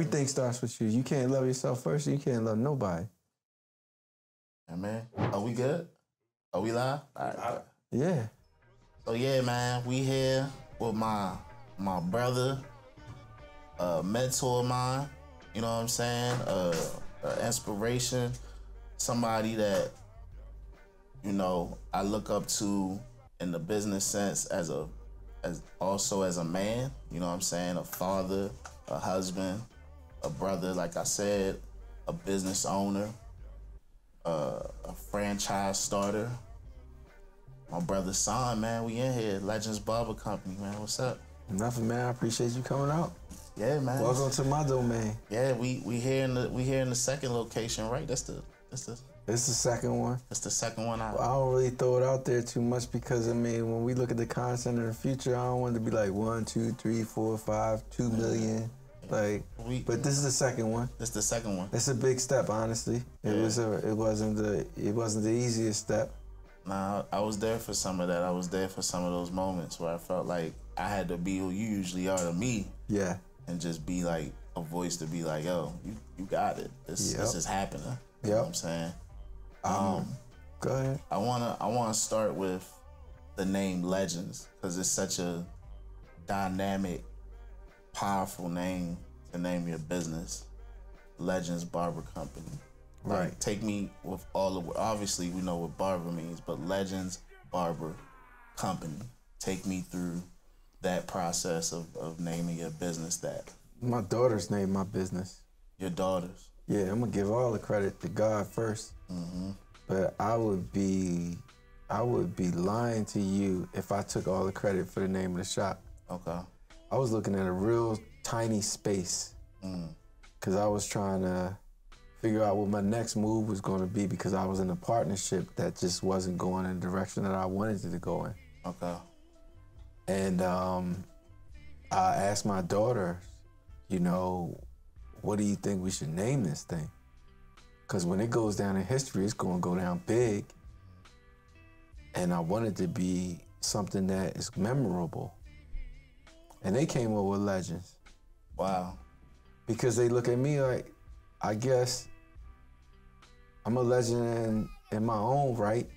Everything starts with you. You can't love yourself first, you can't love nobody. Yeah, man. Are we good? Are we live? All right. Yeah. So yeah, man, we here with my brother, a mentor of mine. You know what I'm saying? Inspiration, somebody that I look up to in the business sense as also as a man. You know what I'm saying? A father, a husband, a brother. Like I said, a business owner, a franchise starter. My brother's son, man, we in here. Legends Barber Company, man. What's up? Nothing, man. I appreciate you coming out. Yeah, man. Welcome to my domain. Yeah, we here in the second location, right? It's the second one. It's the second one out. Well, I don't really throw it out there too much because I mean, when we look at the content in the future, I don't want it to be like 1, 2, 3, 4, 5, 2 million. Like, but this is the second one. It's the second one. It's a big step, honestly. It wasn't the easiest step. Nah, I was there for some of that. I was there for some of those moments where I felt like I had to be who you usually are to me. Yeah. And just be like a voice to be like, yo, you got it. This is happening. You know what I'm saying? Go ahead. I wanna start with the name Legends because it's such a dynamic, powerful name to name your business. Legends Barber Company. Right. Like, take me with all of obviously we know what barber means, but Legends Barber Company. Take me through that process of naming your business that. My daughter's named my business. Your daughters? Yeah, I'm gonna give all the credit to God first. But I would be lying to you if I took all the credit for the name of the shop. Okay. I was looking at a real tiny space because I was trying to figure out what my next move was going to be because I was in a partnership that just wasn't going in the direction that I wanted it to go in. Okay. And I asked my daughter, what do you think we should name this thing? Because when it goes down in history, it's going to go down big. And I want it to be something that is memorable. And they came up with Legends. Wow. Because they look at me like, I guess I'm a legend in my own right.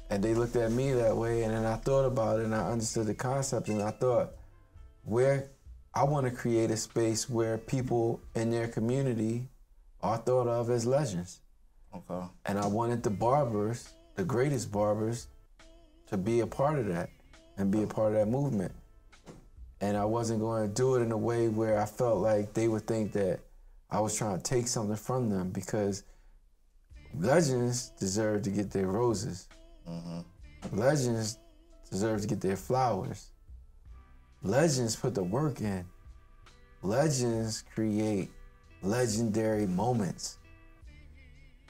And they looked at me that way, and then I thought about it, and I understood the concept, and I thought, I want to create a space where people in their community are thought of as legends. Okay. And I wanted the barbers, the greatest barbers, to be a part of that and be a part of that movement. And I wasn't going to do it in a way where I felt like they would think that I was trying to take something from them, because legends deserve to get their roses. Legends deserve to get their flowers. Legends put the work in. Legends create legendary moments.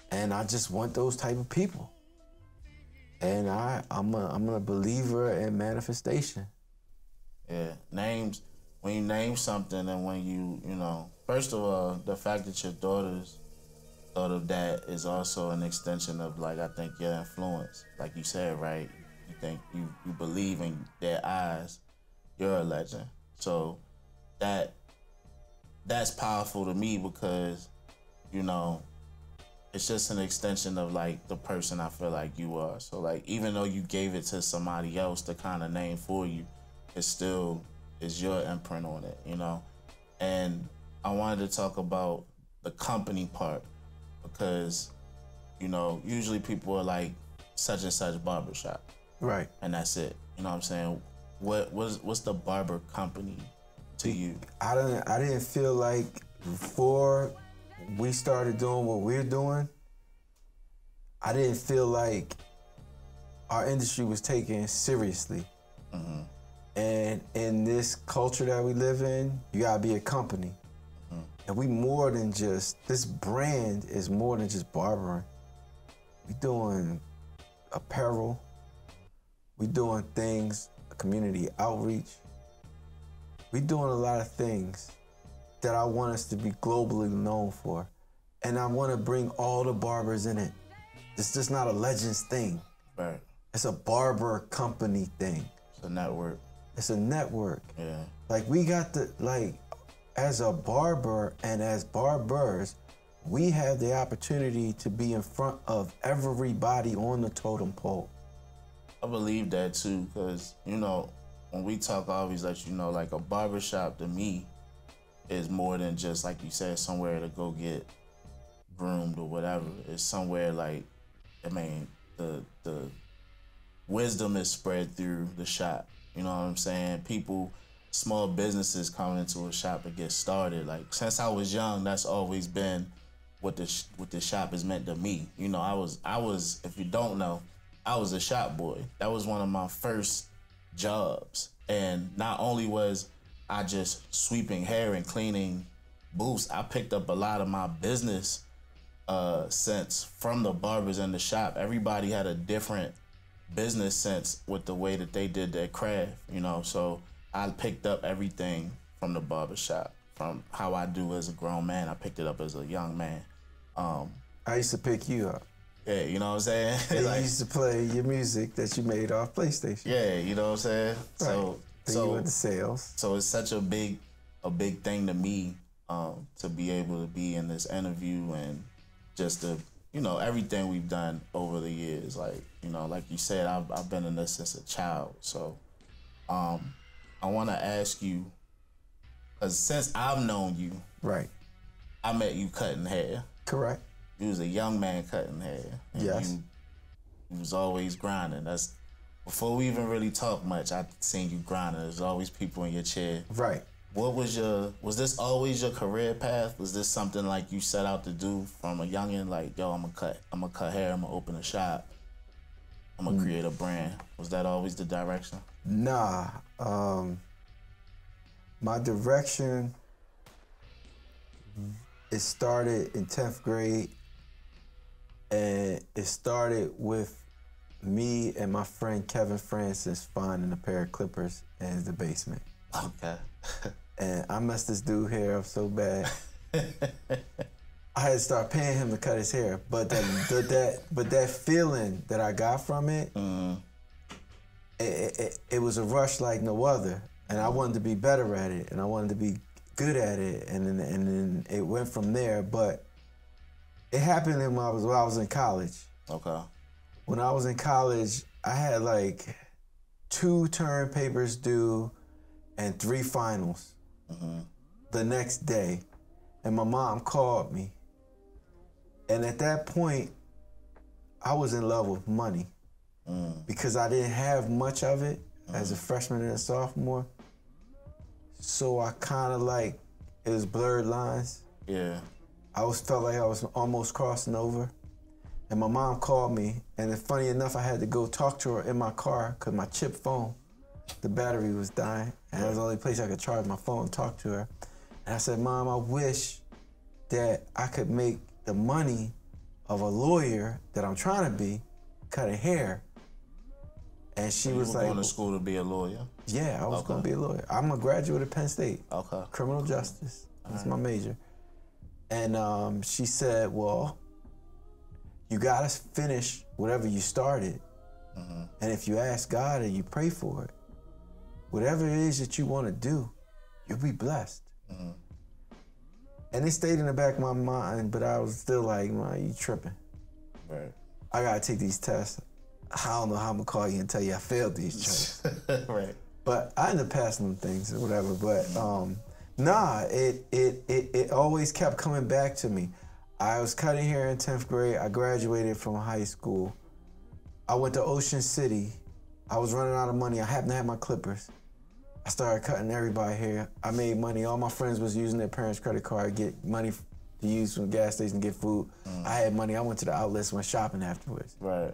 And I just want those type of people. And I'm a believer in manifestation. Yeah, names, when you name something and when you first of all, the fact that your daughters thought of that is also an extension of, like, I think your influence. Like you said, right? You think you believe in their eyes, you're a legend. So that's powerful to me because, it's just an extension of, like, the person I feel like you are. So, like, even though you gave it to somebody else to kind of name for you, it still is your imprint on it, And I wanted to talk about the company part because, usually people are like, such and such barbershop. Right. And that's it. You know what I'm saying? What's the barber company to you? I didn't feel like before we started doing what we're doing, I didn't feel like our industry was taken seriously. And in this culture that we live in, you gotta be a company. And we more than just, this brand is more than just barbering. We doing apparel, we doing things, community outreach. We doing a lot of things that I want us to be globally known for. And I want to bring all the barbers in it. It's just not a Legends thing. Right. It's a barber company thing. It's a network. It's a network. Yeah. Like, we got as a barber and as barbers, we have the opportunity to be in front of everybody on the totem pole. I believe that too, because, you know, when we talk, I always let you know, like a barbershop to me is more than just, like you said, somewhere to go get groomed or whatever. It's somewhere like, I mean, the wisdom is spread through the shop. You know what I'm saying? People, small businesses come into a shop to get started. Like, since I was young, that's always been what the shop has meant to me. You know, I was, if you don't know, I was a shop boy. That was one of my first jobs. And not only was I just sweeping hair and cleaning booths, I picked up a lot of my business sense from the barbers in the shop. Everybody had a different business sense with the way that they did their craft, you know. So I picked up everything from the barbershop. From how I do as a grown man, I picked it up as a young man. I used to pick you up. Yeah, you know what I'm saying? And Like, you used to play your music that you made off PlayStation. yeah, you know what I'm saying? Right. Then you went to sales. So it's such a big thing to me to be able to be in this interview and just to, you know, everything we've done over the years. Like, you know, like you said, I've been in this since a child. So I want to ask you, because since I've known you, right, I met you cutting hair. Correct. You was a young man cutting hair. And yes. You was always grinding. That's before we even really talked much. I seen you grinding. There's always people in your chair. Right. What was this always your career path? Was this something like you set out to do from a youngin'? Like, yo, I'm gonna cut hair. I'm gonna open a shop. I'm gonna create a brand. Was that always the direction? Nah. My direction, it started in 10th grade, and it started with me and my friend Kevin Francis finding a pair of clippers in the basement. Okay. And I messed this dude hair up so bad. I had to start paying him to cut his hair, but that feeling that I got from it, it was a rush like no other. And I wanted to be better at it, and I wanted to be good at it, and then it went from there. But it happened when I was in college. Okay. When I was in college, I had like 2 term papers due and 3 finals the next day, and my mom called me. And at that point, I was in love with money because I didn't have much of it as a freshman and a sophomore. So I kind of like, it was blurred lines. Yeah. I felt like I was almost crossing over. And my mom called me, and then funny enough, I had to go talk to her in my car because my chip phone, the battery was dying, and that was the only place I could charge my phone and talk to her. And I said, Mom, I wish that I could make the money of a lawyer that I'm trying to be, cutting hair. And she was like, going to school to be a lawyer? Yeah, I was going to be a lawyer. I'm a graduate of Penn State. Okay. Criminal justice. That's my major. And she said, well, you got to finish whatever you started. And if you ask God and you pray for it, whatever it is that you want to do, you'll be blessed. And it stayed in the back of my mind, but I was still like, man, you tripping. Right. I got to take these tests. I don't know how I'm gonna call you and tell you I failed these tests. Right. But I ended up passing them things or whatever. But nah, it always kept coming back to me. I was cutting hair in 10th grade. I graduated from high school. I went to Ocean City. I was running out of money. I happened to have my clippers. I started cutting everybody hair. I made money. All my friends was using their parents' credit card, get money to use from the gas station, get food. I had money. I went to the outlets, went shopping afterwards. Right.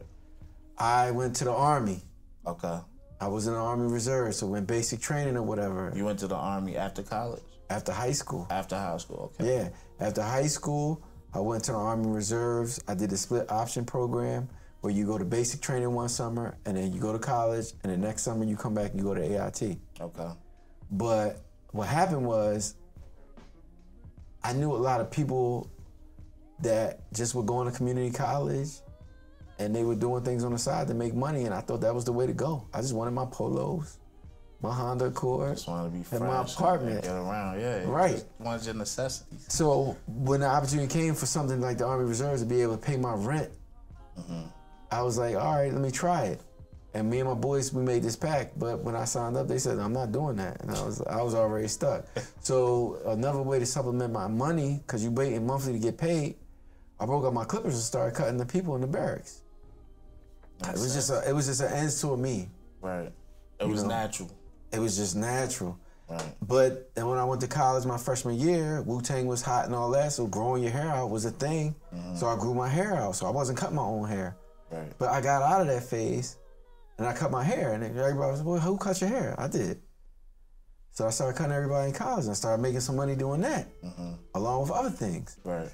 I went to the Army. Okay. I was in the Army Reserve, so went basic training or whatever. You went to the Army after college? After high school. After high school, okay. Yeah. After high school, I went to the Army Reserves. I did the split option program where you go to basic training one summer and then you go to college, and the next summer you come back and you go to AIT. Okay. But what happened was I knew a lot of people that just were going to community college and they were doing things on the side to make money, and I thought that was the way to go. I just wanted my polos, my Honda Accord, Just want to be fresh in my apartment. And get around, yeah. Right. Just want your necessities. So when the opportunity came for something like the Army Reserves to be able to pay my rent, I was like, all right, let me try it. And me and my boys, we made this pact. But when I signed up, they said, I'm not doing that. And I was already stuck. So another way to supplement my money, because you waiting monthly to get paid, I broke up my clippers and started cutting the people in the barracks. It was just an ends to a me. Right. It was natural. It was just natural. Right. But then when I went to college my freshman year, Wu-Tang was hot and all that, so growing your hair out was a thing. So I grew my hair out, so I wasn't cutting my own hair. Right. But I got out of that phase, and I cut my hair, and everybody was like, well, who cut your hair? I did. So I started cutting everybody in college, and I started making some money doing that, along with other things. Right.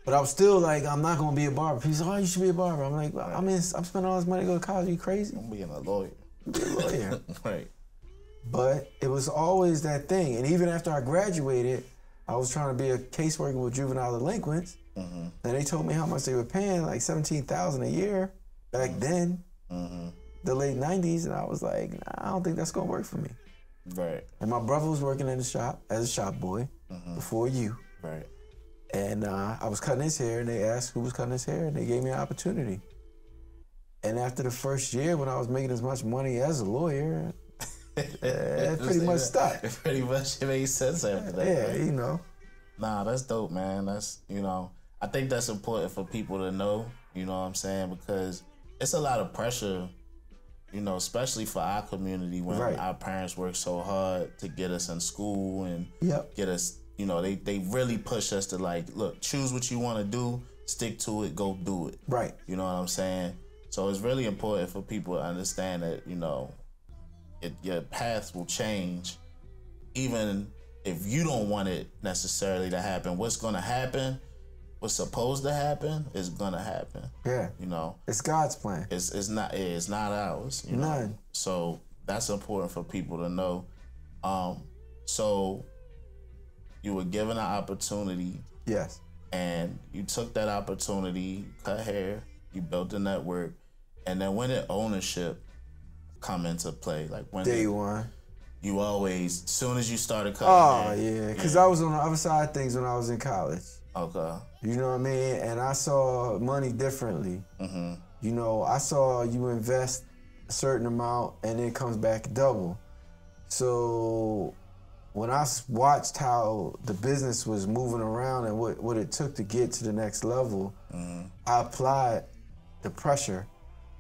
But I was still like, I'm not gonna be a barber. People say, oh, you should be a barber. I'm like, well, I'm spending all this money to go to college. Are you crazy? I'm being a lawyer. Be a lawyer. Right. But it was always that thing. And even after I graduated, I was trying to be a caseworker with juvenile delinquents. And they told me how much they were paying, like $17,000 a year back then, the late 90s. And I was like, nah, I don't think that's gonna work for me. Right. And my brother was working in the shop as a shop boy before you. Right. And I was cutting his hair, and they asked who was cutting his hair, and they gave me an opportunity. And after the first year, when I was making as much money as a lawyer, it pretty much stopped. It pretty much made sense after that. Yeah, right? you know. Nah, that's dope, man. That's, I think that's important for people to know, you know what I'm saying? Because it's a lot of pressure, especially for our community when our parents work so hard to get us in school and get us, they really push us to like, look, choose what you want to do, stick to it, go do it. Right. You know what I'm saying? So it's really important for people to understand that, your path will change even if you don't want it necessarily to happen. What's going to happen, what's supposed to happen is going to happen. Yeah. It's God's plan. It's not ours. None. So that's important for people to know. So you were given an opportunity. Yes. And you took that opportunity, you cut hair, you built a network, and then when did ownership come into play? Like when Day one. You always, as soon as you started cutting hair. Yeah, because I was on the other side of things when I was in college. Okay. You know what I mean? And I saw money differently. I saw you invest a certain amount and it comes back double. So when I watched how the business was moving around and what it took to get to the next level, I applied the pressure.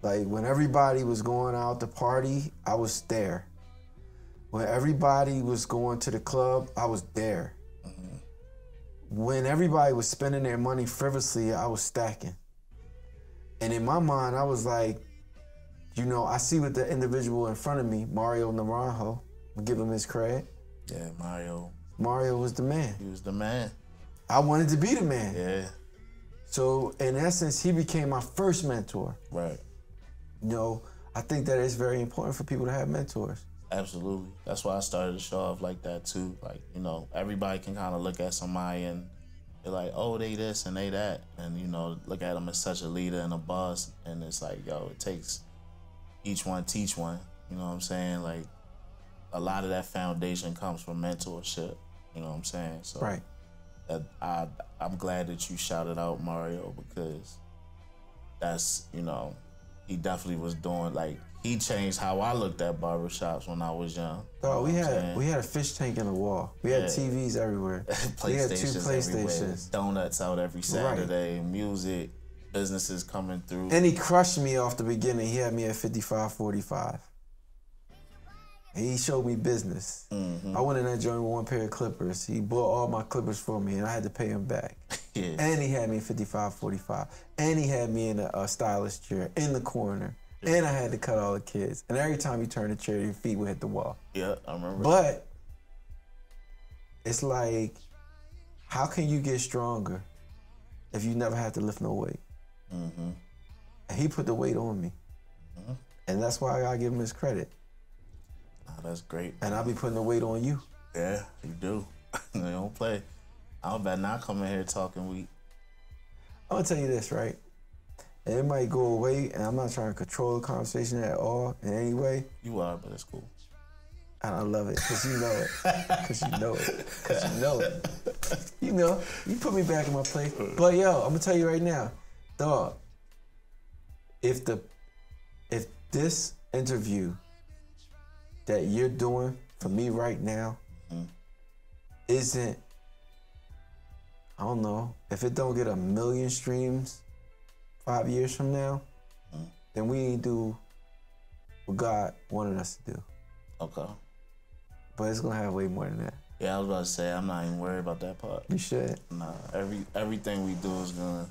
Like when everybody was going out to party, I was there. When everybody was going to the club, I was there. When everybody was spending their money frivolously, I was stacking. And in my mind, I was like, I see what the individual in front of me, Mario Naranjo, I'll give him his credit. Yeah, Mario. Mario was the man. He was the man. I wanted to be the man. Yeah. So in essence, he became my first mentor. Right. I think that it's very important for people to have mentors. Absolutely. That's why I started to show off like that too. Like, everybody can kind of look at somebody and they're like, oh, they this and they that. And, look at them as such a leader and a boss. And it's like, it takes each one teach one. You know what I'm saying? Like, a lot of that foundation comes from mentorship. You know what I'm saying? So right. I'm glad that you shouted out Mario because that's, he definitely was doing, like, he changed how I looked at barbershops when I was young. Oh, we had a fish tank in the wall. We had TVs everywhere. We had 2 PlayStations. Everywhere. Donuts out every Saturday. Right. Music, businesses coming through. And he crushed me off the beginning. He had me at 55-45. He showed me business. I went in that joint with 1 pair of clippers. He bought all my clippers for me, and I had to pay him back. Yeah. And he had me 55-45. And he had me in a stylist chair in the corner. And I had to cut all the kids. And every time you turn the chair, your feet would hit the wall. Yeah, I remember. But it's like, how can you get stronger if you never have to lift no weight? And he put the weight on me. And that's why I gotta give him his credit. Oh, that's great. And I'll be putting the weight on you. Yeah, you do. You don't play. I'll bet not come in here talking weak. I'm gonna tell you this, right? And it might go away, and I'm not trying to control the conversation at all in any way. You are, but it's cool. And I love it, because you know it. Because you know it. Because you know it. You know, you put me back in my place. But yo, I'm gonna tell you right now, dog, if this interview that you're doing for me right now isn't, I don't know, if it don't get 1 million streams 5 years from now, then we ain't do what God wanted us to do. Okay. But it's gonna have way more than that. Yeah, I was about to say, I'm not even worried about that part. You should. Nah, everything we do is gonna,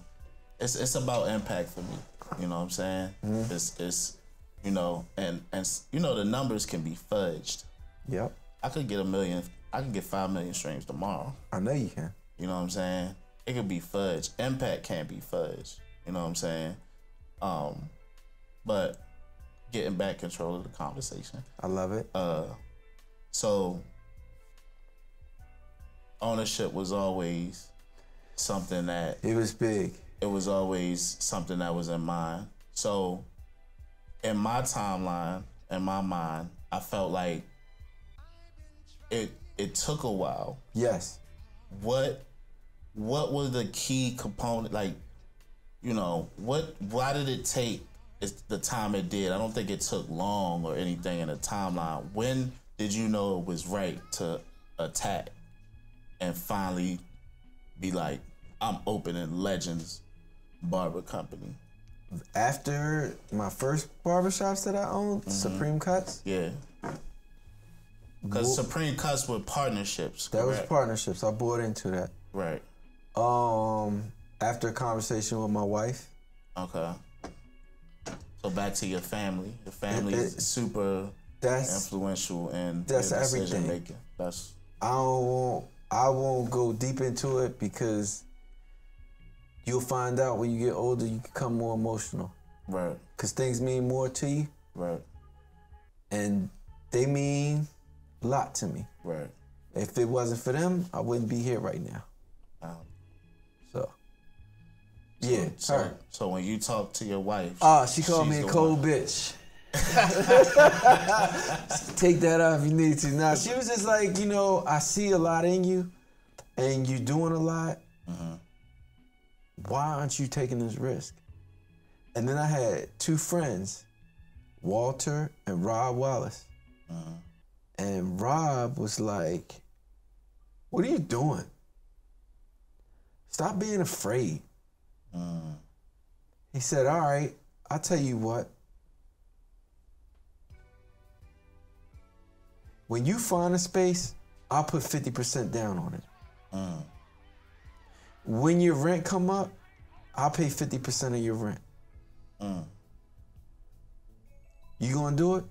it's about impact for me. You know what I'm saying? It's you know, and you know, the numbers can be fudged. Yep. I could get 5 million streams tomorrow. I know you can. You know what I'm saying? It could be fudged. Impact can't be fudged. You know what I'm saying? But getting back control of the conversation. I love it. So ownership was always something that... It was big. It was always something that was in mind. So in my timeline, in my mind, I felt like it took a while. Yes. What was the key component? Like, you know, why did it take the time it did? I don't think it took long or anything in the timeline. When did you know it was right to attack and finally be like, I'm opening Legends Barber Company? After my first barbershops that I owned, Supreme Cuts. Yeah. Because Supreme Cuts were partnerships. That was partnerships. I bought into that. Right. After a conversation with my wife. Okay. So back to your family. Your family is super influential in your decision making. I won't go deep into it because you'll find out when you get older you become more emotional. Right. Because things mean more to you. Right. And they mean a lot to me. Right. If it wasn't for them, I wouldn't be here right now. Yeah. So when you talk to your wife, she called me a cold bitch. Take that off if you need to. Nah, she was just like, you know, I see a lot in you, and you're doing a lot. Why aren't you taking this risk? And then I had 2 friends, Walter and Rob Wallace. And Rob was like, what are you doing? Stop being afraid. He said, all right, I'll tell you what. When you find a space, I'll put 50% down on it. When your rent come up, I'll pay 50% of your rent. You gonna do it?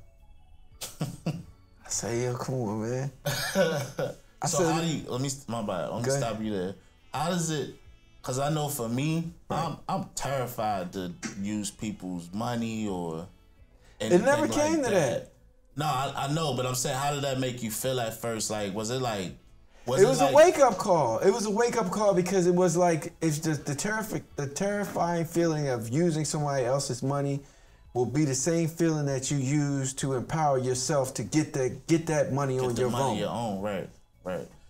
I say, yeah, come on, man. How do you, let me stop you there. How does it, because I know for me, I'm terrified to use people's money or anything. It never came to that. No, I know, but I'm saying, how did that make you feel at first? Like, was it like... It was a wake-up call. It was a wake-up call because it was like, it's just the terrifying feeling of using somebody else's money will be the same feeling that you use to empower yourself to get that money on your own. Right.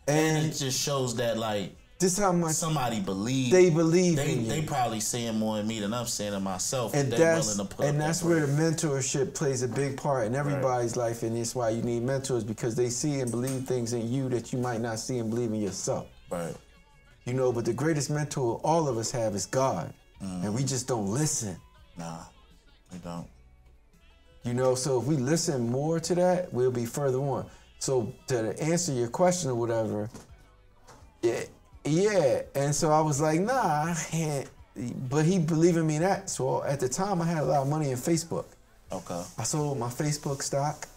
And it just shows that, like, this how much somebody believes. They believe in you. They probably seeing more in me than I'm seeing in myself. And that's where the mentorship plays a big part in everybody's life, and it's why you need mentors, because they see and believe things in you that you might not see and believe in yourself. Right. You know, but the greatest mentor all of us have is God, and we just don't listen. Nah, we don't. You know, so if we listen more to that, we'll be further on. So to answer your question or whatever, yeah, and so I was like, nah, I can't. But he believed in me that. So at the time, I had a lot of money in Facebook. Okay. I sold my Facebook stock,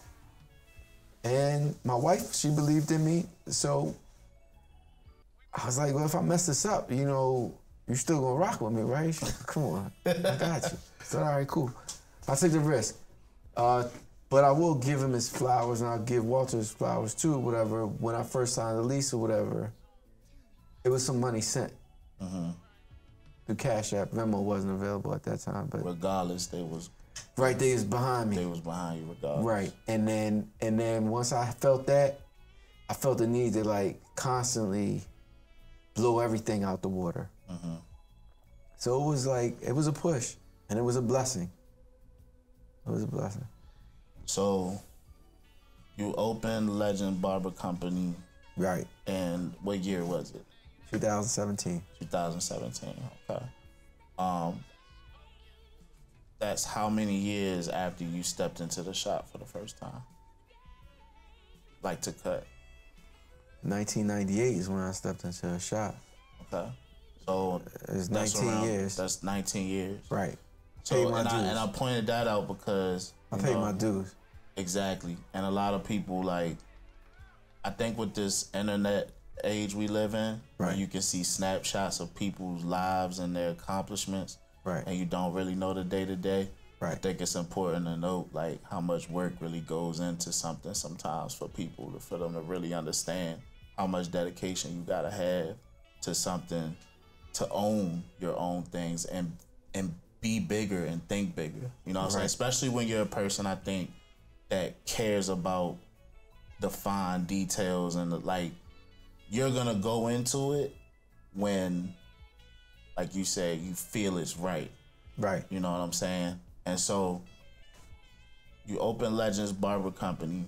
and my wife, she believed in me. So I was like, well, if I mess this up, you know, you're still gonna rock with me, right? She's like, come on, I got you. I said, all right, cool. I took the risk. But I will give him his flowers, and I'll give Walter his flowers too, whatever. When I first signed the lease or whatever, it was some money sent. The Cash App. Venmo wasn't available at that time. But regardless, they was Right, they was behind me. They was behind you regardless. Right, and then once I felt that, I felt the need to like constantly blow everything out the water. So it was a push, and it was a blessing. It was a blessing. So you opened Legend Barber Company. Right. And what year was it? 2017. 2017. Okay. That's how many years after you stepped into the shop for the first time? Like to cut? 1998 is when I stepped into the shop. Okay. So it's 19 years. That's 19 years. Right. So and I pointed that out because I paid my dues. Exactly. And a lot of people like, I think with this internet age we live in, where you can see snapshots of people's lives and their accomplishments, and you don't really know the day-to-day. I think it's important to note like how much work really goes into something sometimes for people, for them to really understand how much dedication you gotta have to something, to own your own things and be bigger and think bigger. You know what I'm saying? Especially when you're a person, I think, that cares about the fine details and like you're gonna go into it when, like you said, you feel it's right. Right. You know what I'm saying? And so you open Legends Barber Company.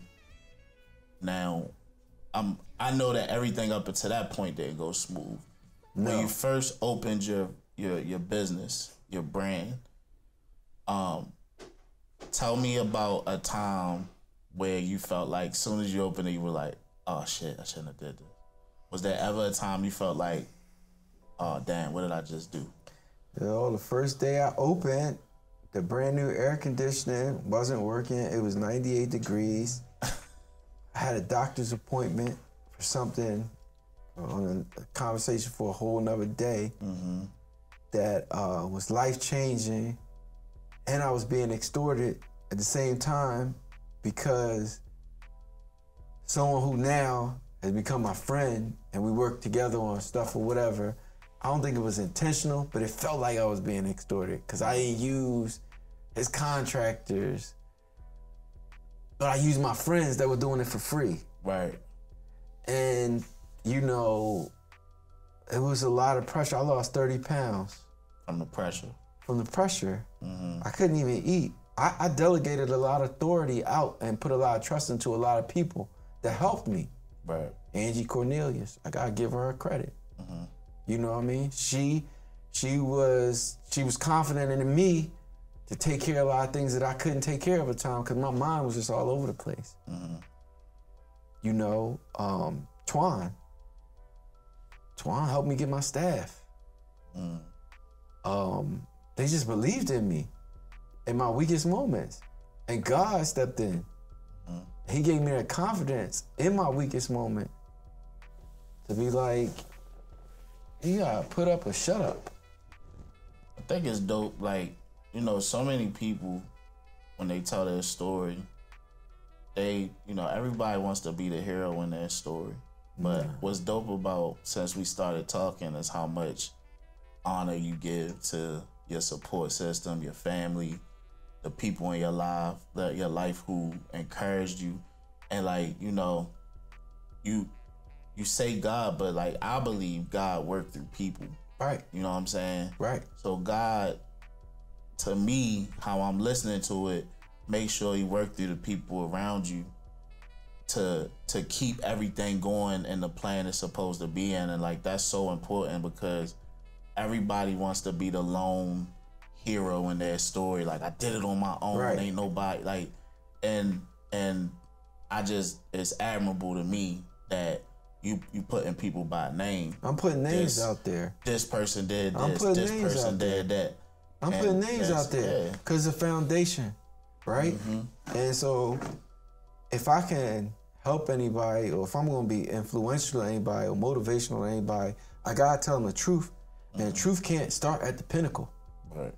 Now, I know that everything up until that point didn't go smooth. No. When you first opened your business, your brand, tell me about a time where you felt like as soon as you opened it, you were like, oh shit, I shouldn't have did this. Was there ever a time you felt like, oh damn, what did I just do? You know, the first day I opened, the brand new air conditioning wasn't working. It was 98 degrees. I had a doctor's appointment for something, on a conversation for a whole nother day that was life-changing, and I was being extorted at the same time because someone who now has become my friend and we work together on stuff or whatever, I don't think it was intentional, but it felt like I was being extorted because I didn't use his contractors, but I used my friends that were doing it for free. Right. And, you know, it was a lot of pressure. I lost 30 pounds. From the pressure? From the pressure. I couldn't even eat. I delegated a lot of authority out and put a lot of trust into a lot of people that helped me. Right. Angie Cornelius, I gotta give her credit. You know what I mean? She was confident in me to take care of a lot of things that I couldn't take care of at the time because my mind was just all over the place. You know, Twan helped me get my staff. They just believed in me in my weakest moments. And God stepped in. He gave me that confidence in my weakest moment to be like, you gotta put up or shut up. I think it's dope, like, you know, so many people, when they tell their story, they, you know, everybody wants to be the hero in their story. But what's dope about, since we started talking, is how much honor you give to your support system, your family, the people in your life who encouraged you. And like, you know, you say God, but like, I believe God worked through people. Right. You know what I'm saying? Right. So God, to me, how I'm listening to it, make sure you work through the people around you to keep everything going in the plan it's supposed to be in. And like, that's so important because everybody wants to be the lone hero in their story. Like, I did it on my own. Right. Ain't nobody like, and I just, it's admirable to me that you putting people by name. I'm putting names out there. This person did this. This person did that. I'm putting names out there because the foundation, right? And so if I can help anybody, or if I'm going to be influential to anybody or motivational to anybody, I got to tell them the truth. And the truth can't start at the pinnacle. Right.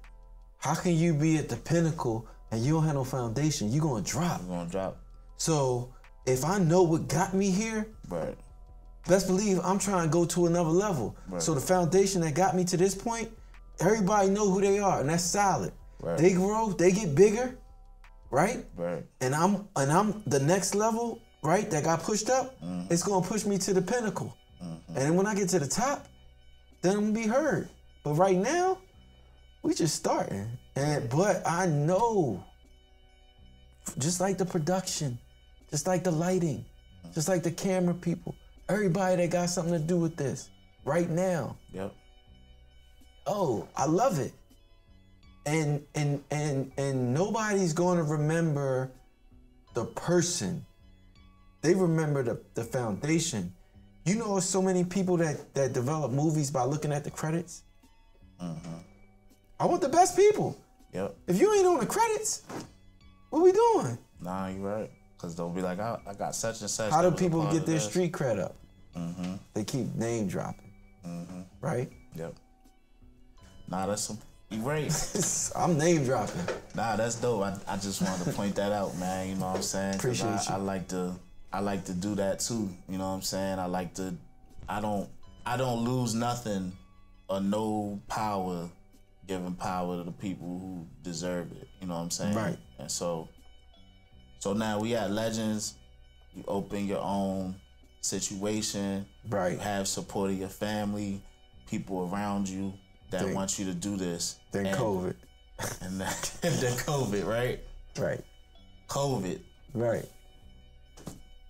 How can you be at the pinnacle and you don't have no foundation? You're going to drop. You're going to drop. So if I know what got me here, right, best believe I'm trying to go to another level. Right. So the foundation that got me to this point, everybody know who they are, and that's solid. Right. They grow, they get bigger, right? Right. And I'm the next level, right? That got pushed up. It's gonna push me to the pinnacle. And then when I get to the top, then I'm gonna be heard. But right now, we just starting. But I know, just like the production, just like the lighting, just like the camera people, everybody that got something to do with this right now. Yep. Oh, I love it. And nobody's gonna remember the person. They remember the foundation. You know, so many people that develop movies by looking at the credits. I want the best people. Yep. If you ain't on the credits, what we doing? Nah, you right. Cause they'll be like, I got such and such. How do people get their street cred up? They keep name dropping. Right? Yep. Nah, that's some. You right. I'm name dropping. Nah, that's dope. I just wanted to point that out, man. You know what I'm saying? Appreciate you. I like to do that too. You know what I'm saying? I don't lose nothing or no power giving power to the people who deserve it. You know what I'm saying? Right. And so now we at Legends. You open your own situation. Right. You have support of your family, people around you that want you to do this. Then COVID. And then COVID, right? Right. COVID. Right.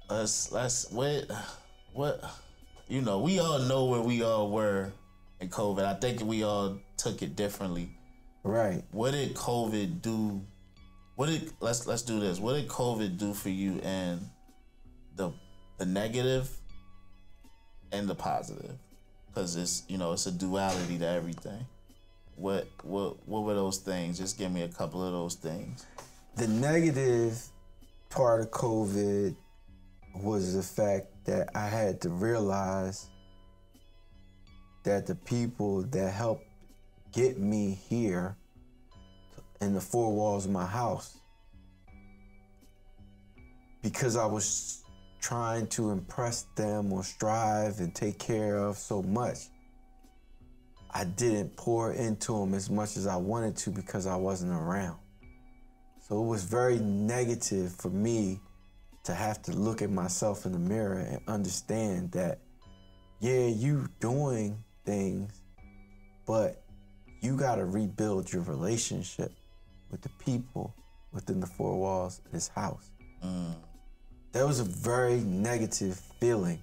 Let's what you know, we all know where we all were in COVID. I think we all took it differently. Right. What did COVID do? Let's do this. What did COVID do for you in the negative and the positive? Because it's a duality to everything. What were those things? Just give me a couple of those things. The negative part of COVID was the fact that I had to realize that the people that helped get me here in the four walls of my house, because I was trying to impress them or strive and take care of so much, I didn't pour into them as much as I wanted to because I wasn't around. So it was very negative for me to have to look at myself in the mirror and understand that, yeah, you doing things, but you gotta rebuild your relationship with the people within the four walls of this house. That was a very negative feeling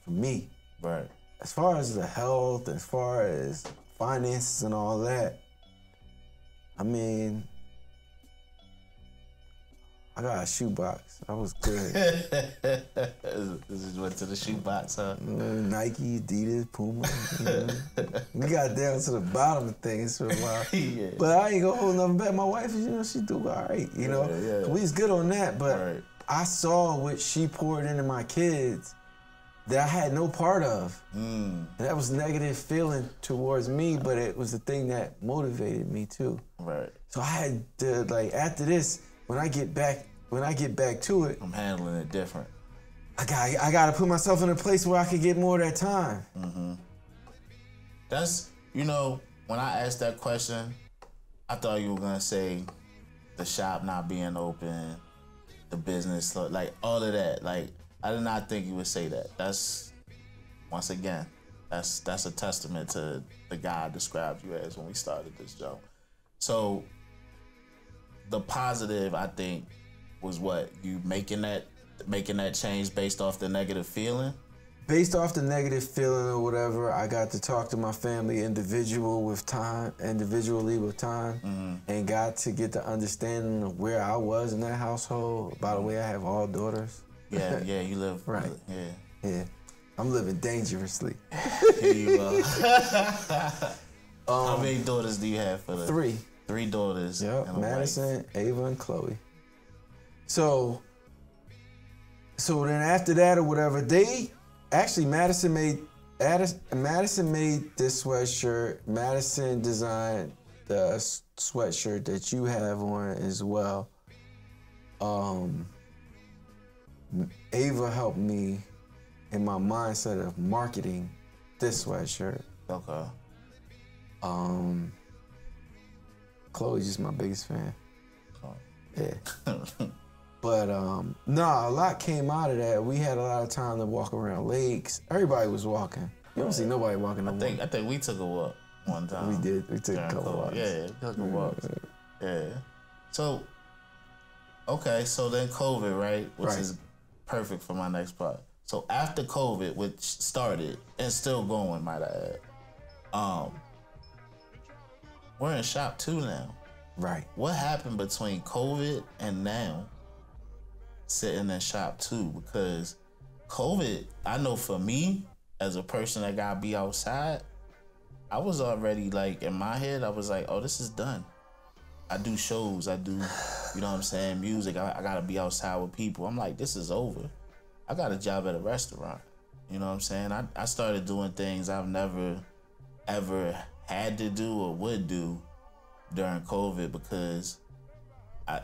for me. Right. As far as the health, as far as finances and all that, I mean, I got a shoebox. I was good. This is went to the shoebox, huh? Nike, Adidas, Puma. We got down to the bottom of things for a while. Yeah. But I ain't gonna hold nothing back. My wife, she do all right, Yeah. We was good on that, but Right. I saw what she poured into my kids that I had no part of. And that was negative feeling towards me, but it was the thing that motivated me too. Right. So I had to, after this, when I get back to it, I'm handling it different. I gotta put myself in a place where I could get more of that time. That's, when I asked that question, I thought you were gonna say the shop not being open, the business, like all of that. Like, I did not think you would say that. That's, once again, that's a testament to the guy I described you as when we started this job. So the positive, I think, was what? You making that change based off the negative feeling? Based off the negative feeling or whatever, I got to talk to my family individually with time, and got to get the understanding of where I was in that household. By the way, I have all daughters. Yeah, you live right. Yeah. I'm living dangerously. Here you are. How many daughters do you have for the? 3. 3 daughters. Yep, Madison, Ava, and Chloe. So then after that or whatever, Madison made this sweatshirt. Madison designed the sweatshirt that you have on as well. Ava helped me in my mindset of marketing this sweatshirt. Okay. Chloe's just my biggest fan. Oh. Yeah. But no, a lot came out of that. We had a lot of time to walk around lakes. Everybody was walking. You don't see nobody walking no more. I think we took a walk one time. We did. We took a couple walks. Yeah, we took a walk. Yeah. So, okay, so then COVID, right? Which is perfect for my next part. So after COVID, which started and still going, might I add, we're in shop 2 now. Right. What happened between COVID and now sitting in shop 2? Because COVID, I know for me, as a person that gotta be outside, I was already like, in my head, I was like, oh, this is done. I do shows, I do, you know what I'm saying, music. I gotta be outside with people. I'm like, this is over. I got a job at a restaurant. You know what I'm saying? I started doing things I've never, ever had to do or would do during COVID because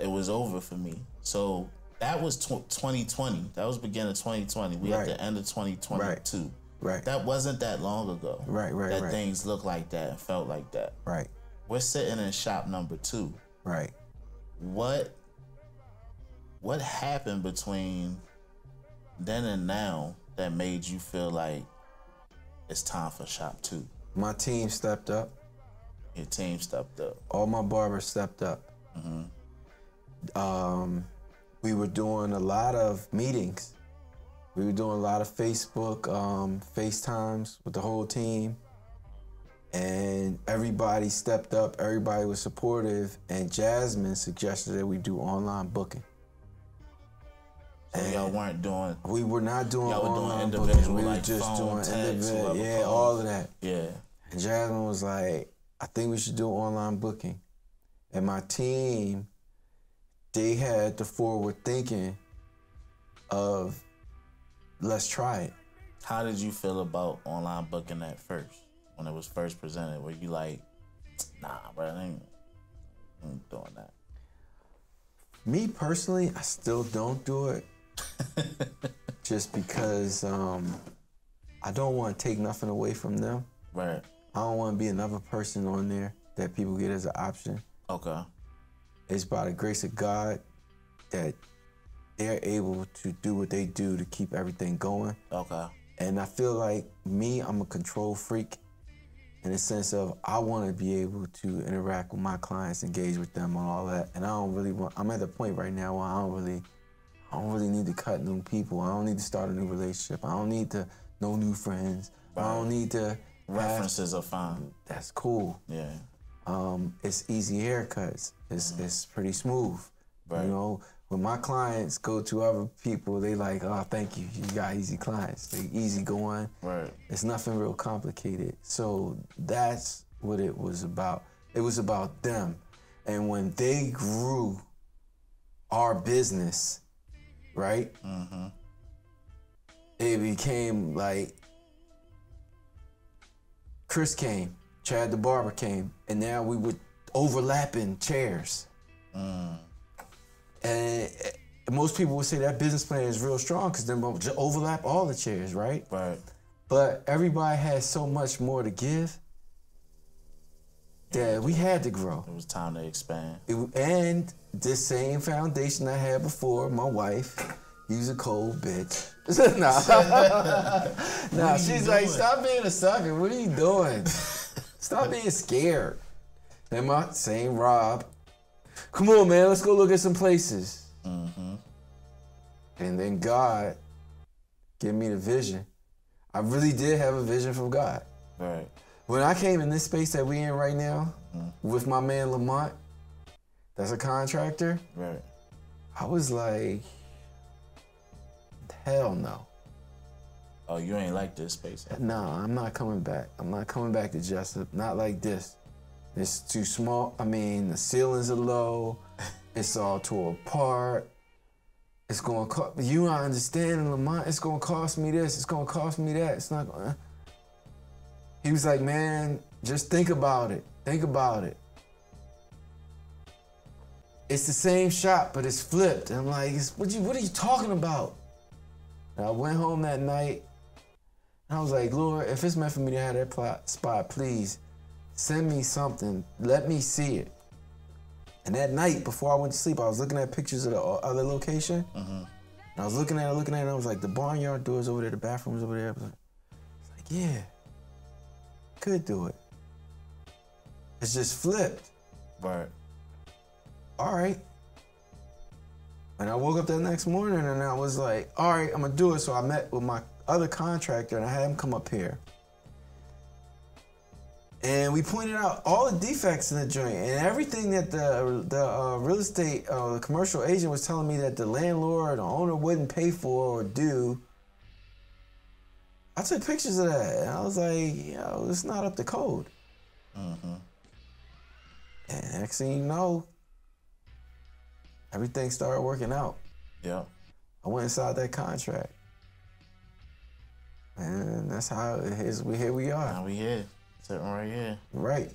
it was over for me. So that was 2020. That was beginning of 2020. We at the end of 2022. Right. That wasn't that long ago. Right. That things looked like that and felt like that. Right. We're sitting in shop number 2. Right. What happened between then and now that made you feel like it's time for shop 2? My team stepped up. Your team stepped up. All my barbers stepped up. We were doing a lot of meetings. We were doing a lot of Facebook FaceTimes with the whole team. And everybody stepped up, everybody was supportive, and Jasmine suggested that we do online booking. So y'all weren't doing... We were not doing online doing booking. We were like just doing individual, calls. all of that. Yeah. And Jasmine was like, I think we should do online booking. And my team, they had the forward thinking of, let's try it. How did you feel about online booking at first? When it was first presented, were you like, nah, bro, I ain't doing that? Me personally, I still don't do it. Just because I don't want to take nothing away from them. Right. I don't want to be another person on there that people get as an option. Okay. It's by the grace of God that they're able to do what they do to keep everything going. Okay. And I feel like me, I'm a control freak in the sense of I want to be able to interact with my clients, engage with them and all that. And I don't really want, I'm at the point right now where I don't really need to cut new people. I don't need to start a new relationship. I don't need to know new friends. Right. I don't need to references are fine. That's cool. Yeah. It's easy haircuts. It's pretty smooth. Right. You know, when my clients go to other people, they like, oh, thank you. You got easy clients. They easy going. Right. It's nothing real complicated. So that's what it was about. It was about them. And when they grew our business, right? Mm-hmm. It became like Chris came, Chad the barber came, and now we were overlapping chairs. And most people would say that business plan is real strong because then we'll just overlap all the chairs, right? Right. But everybody has so much more to give that we had to grow. It was time to expand. And this same foundation I had before, my wife, she's a cold bitch. Nah, she's like, stop being a sucker. What are you doing? Stop being scared. And my same Rob, come on, man, let's go look at some places. Mm-hmm. And then God gave me the vision. I really did have a vision from God. Right. When I came in this space that we in right now, with my man Lamont, that's a contractor. Right. I was like, hell no. Oh, you ain't like this space? No, I'm not coming back. I'm not coming back to Jessup. Not like this. It's too small. I mean, the ceilings are low. It's all tore apart. It's going to cost, you not understanding, Lamont, it's going to cost me this. It's going to cost me that. It's not going to. He was like, man, just think about it. Think about it. It's the same shop, but it's flipped. And I'm like, what are you talking about? And I went home that night, and I was like, Lord, if it's meant for me to have that spot, please send me something. Let me see it. And that night, before I went to sleep, I was looking at pictures of the other location. And I was looking at it, and I was like, the barnyard door's over there, the bathroom's over there. I was like, yeah, could do it. It's just flipped. Right. All right. And I woke up that next morning and I was like, all right, I'm gonna do it. So I met with my other contractor and I had him come up here. And we pointed out all the defects in the joint and everything that the real estate, the commercial agent was telling me that the landlord or owner wouldn't pay for or do. I took pictures of that and I was like, yo, it's not up to code. And next thing you know, everything started working out. Yeah. I went inside that contract. And that's how it is. Here we are. Now we here. Sitting right here. Right.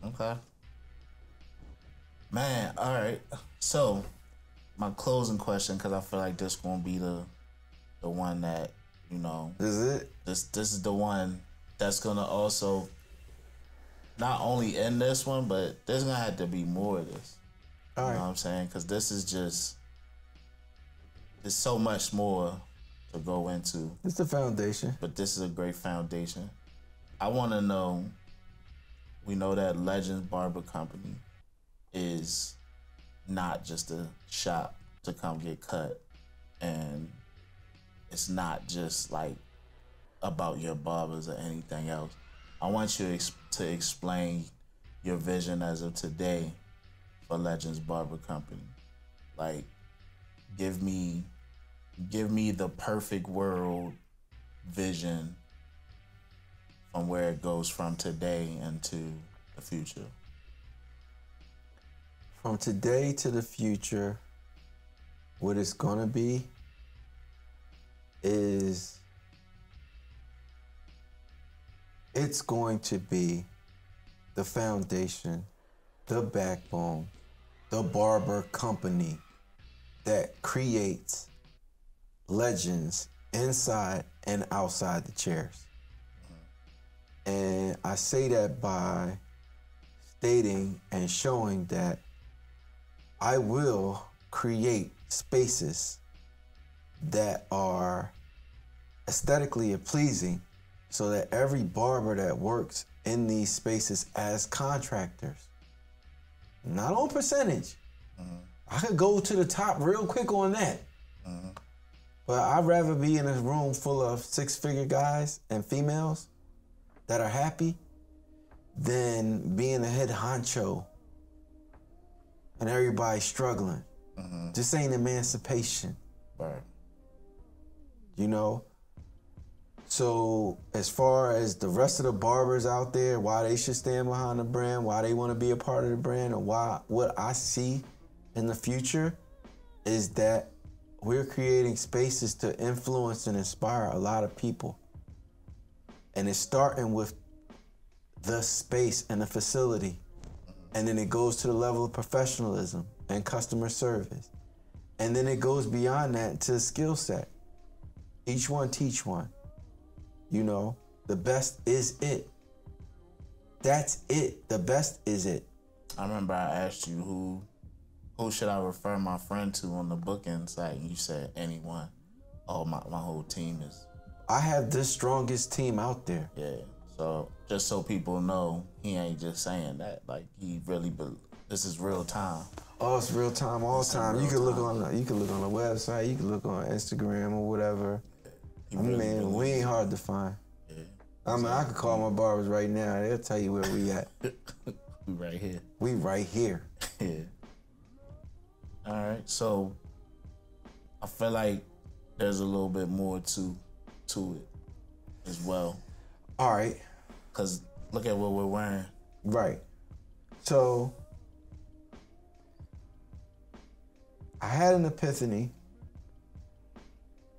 Okay. Man, all right. So, my closing question, because I feel like this gonna be the one that, you know. This is it? This is the one that's gonna also not only end this one, but there's gonna have to be more of this. All right. You know what I'm saying? Because this is just, there's so much more to go into. It's the foundation. But this is a great foundation. I want to know, we know that Legends Barber Company is not just a shop to come get cut. And it's not just like about your barbers or anything else. I want you to explain your vision as of today for Legends Barber Company. Like, give me the perfect world vision from where it goes from today into the future. From today to the future, what it's gonna be is it's going to be the foundation, the backbone, the barber company that creates legends inside and outside the chairs. And I say that by stating and showing that I will create spaces that are aesthetically pleasing so that every barber that works in these spaces as contractors, not on percentage, I could go to the top real quick on that. But I'd rather be in a room full of six-figure guys and females that are happy than being the head honcho and everybody struggling. This ain't emancipation. Right. You know? So as far as the rest of the barbers out there, why they should stand behind the brand, why they want to be a part of the brand, and what I see in the future is that we're creating spaces to influence and inspire a lot of people. And it's starting with the space and the facility. And then it goes to the level of professionalism and customer service. And then it goes beyond that to skill set. Each one teach one. You know, the best is it. That's it. The best is it. I remember I asked you who should I refer my friend to on the booking site, and you said anyone. Oh, my whole team is. I have the strongest team out there. Yeah. So just so people know, he ain't just saying that. Like, he really, this is real time. Oh, it's real time all the time. You can look on the website, you can look on Instagram or whatever. I mean, we ain't hard to find. Yeah. I mean, I could call my barbers right now. They'll tell you where we at. We right here. We right here. Yeah. All right. So I feel like there's a little bit more to it as well. All right. Because look at what we're wearing. Right. So I had an epiphany,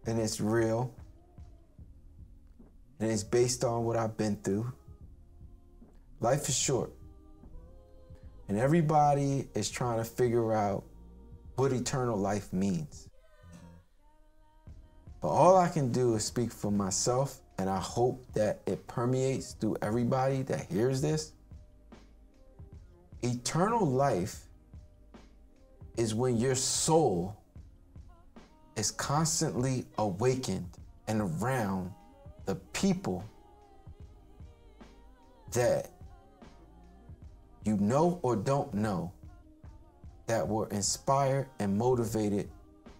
and it's real, and it's based on what I've been through. Life is short, and everybody is trying to figure out what eternal life means. But all I can do is speak for myself, and I hope that it permeates through everybody that hears this. Eternal life is when your soul is constantly awakened and around the people that you know or don't know that were inspired and motivated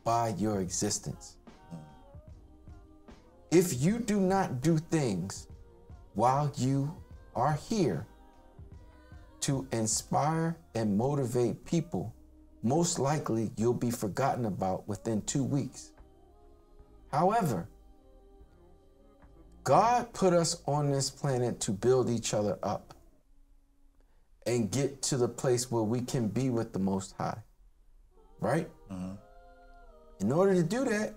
by your existence. If you do not do things while you are here to inspire and motivate people, most likely you'll be forgotten about within 2 weeks. However, God put us on this planet to build each other up and get to the place where we can be with the Most High, right? In order to do that,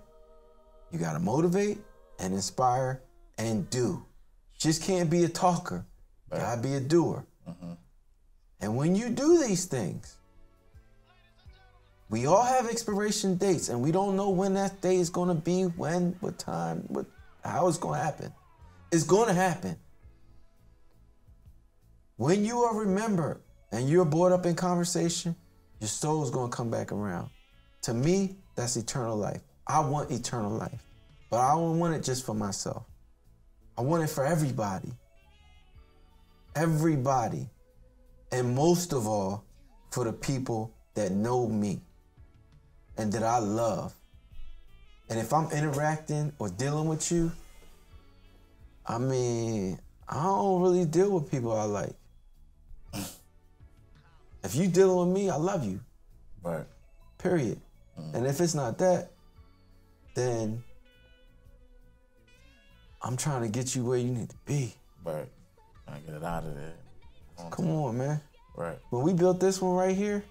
you gotta motivate and inspire and do. Just can't be a talker, gotta be a doer. And when you do these things, we all have expiration dates and we don't know when that day is gonna be, when, what time, how it's gonna happen. It's gonna happen. When you are remembered and you're brought up in conversation, your soul is gonna come back around. To me, that's eternal life. I want eternal life, but I don't want it just for myself. I want it for everybody. Everybody. And most of all, for the people that know me and that I love. And if I'm interacting or dealing with you, I mean, I don't really deal with people I like. If you dealing with me, I love you. Right. Period. And if it's not that, then I'm trying to get you where you need to be. Right. Trying to get it out of there. Come on, man. Right. When we built this one right here,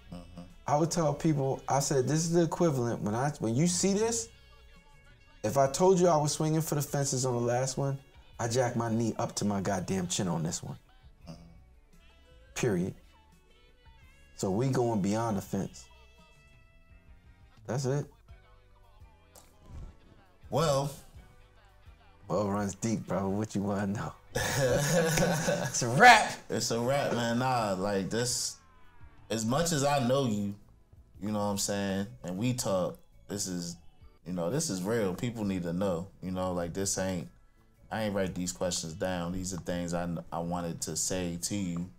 I would tell people, I said, this is the equivalent. When you see this, if I told you I was swinging for the fences on the last one, I jack my knee up to my goddamn chin on this one. Period. So we going beyond the fence. That's it. Well runs deep, bro. What you want to know? It's a wrap. It's a wrap, man. Nah, like this, as much as I know you, you know what I'm saying, and we talk, this is real. People need to know, like I ain't write these questions down. These are things I wanted to say to you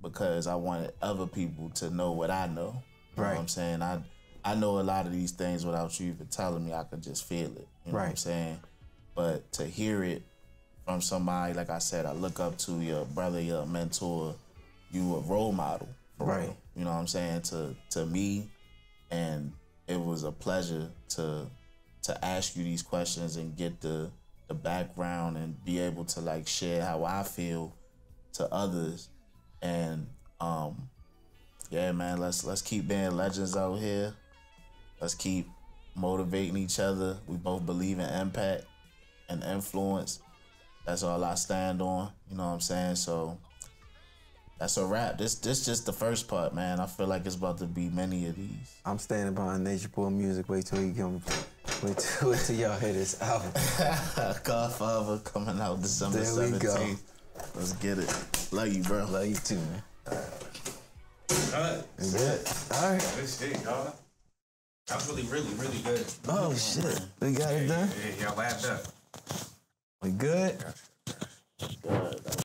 because I wanted other people to know what I know. You know what I'm saying? I know a lot of these things without you even telling me. I could just feel it. You know what I'm saying? But to hear it from somebody, like I said, I look up to, your brother, your mentor, you a role model. For real. You know what I'm saying? To me, and it was a pleasure to ask you these questions and get the background and be able to like share how I feel to others. And yeah, man, let's keep being legends out here. Let's keep motivating each other. We both believe in impact and influence. That's all I stand on. You know what I'm saying? So that's a wrap. This just the first part, man. I feel like it's about to be many of these. I'm standing behind Nature Boi music. Wait till y'all hear this album. Godfather coming out December 17th. There we go. Let's get it. Love you, bro. Love you too, man. All right. That's it. All right. Good shit, y'all. That was really good. Oh, shit. We got it done? Yeah, y'all laughed up. We good? Good.